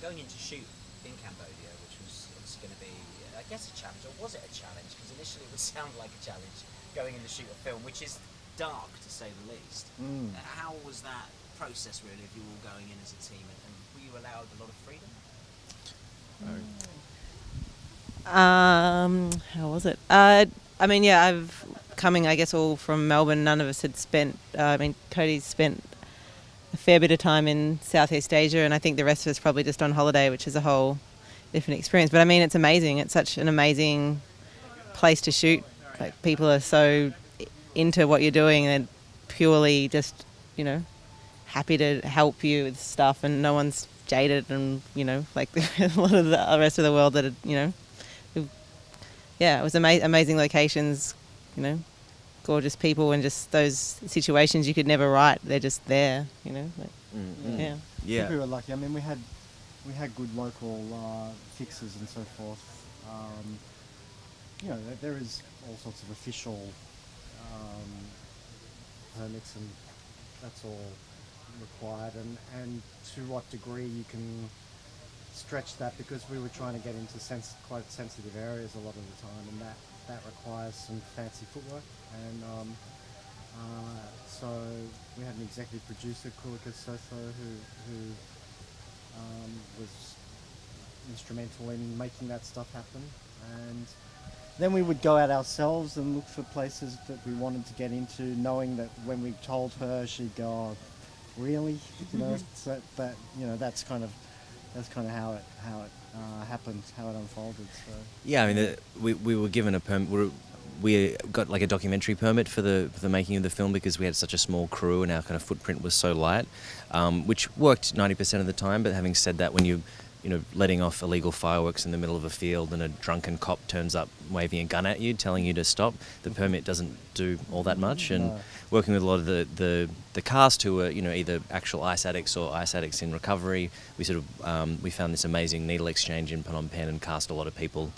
going into shoot in Cambodia, which was obviously going to be, I guess, a challenge, or was it a challenge? Because initially it would sound like a challenge going in to shoot a film, which is dark to say the least. How was that process really, if you were all going in as a team, and were you allowed a lot of freedom? How was it? I mean, yeah, I've coming, I guess, all from Melbourne. None of us had spent. Cody's spent a fair bit of time in Southeast Asia, and I think the rest of us probably just on holiday, which is a whole different experience. But I mean, it's amazing. It's such an amazing place to shoot. Like, people are so into what you're doing and purely just, happy to help you with stuff, and no one's jaded, and like a lot of the rest of the world that are, yeah, it was amazing locations, gorgeous people, and just those situations you could never write. They're just there, Yeah. I think we were lucky. I mean, we had good local fixes and so forth. There is all sorts of official permits, and that's all required. And to what degree you can stretch that, because we were trying to get into quite sensitive areas a lot of the time, and that requires some fancy footwork. And so we had an executive producer, Kulika Sotho, who was instrumental in making that stuff happen. And then we would go out ourselves and look for places that we wanted to get into, knowing that when we told her, she'd go, "Oh, really?" So that's kind of how it happened, how it unfolded. So yeah, I mean, we were given a permit. We got like a documentary permit for the making of the film, because we had such a small crew and our kind of footprint was so light, which worked 90% of the time. But having said that, when you letting off illegal fireworks in the middle of a field and a drunken cop turns up waving a gun at you, telling you to stop, the permit doesn't do all that much. And working with a lot of the cast who were, either actual ice addicts or ice addicts in recovery, we sort of, we found this amazing needle exchange in Phnom Penh and cast a lot of people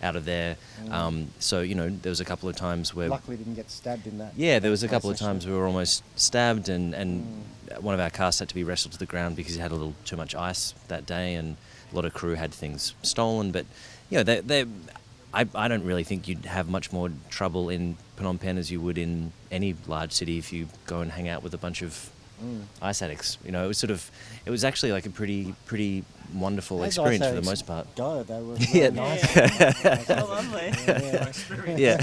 out of there. So, there was a couple of times where... Luckily didn't get stabbed in that. Yeah, there was a couple of times we were almost stabbed, and one of our cast had to be wrestled to the ground because he had a little too much ice that day, and a lot of crew had things stolen. But, I don't really think you'd have much more trouble in Phnom Penh as you would in any large city if you go and hang out with a bunch of ice addicts. It was actually like a pretty wonderful experience for the most part. They were really nice. So lovely. Yeah.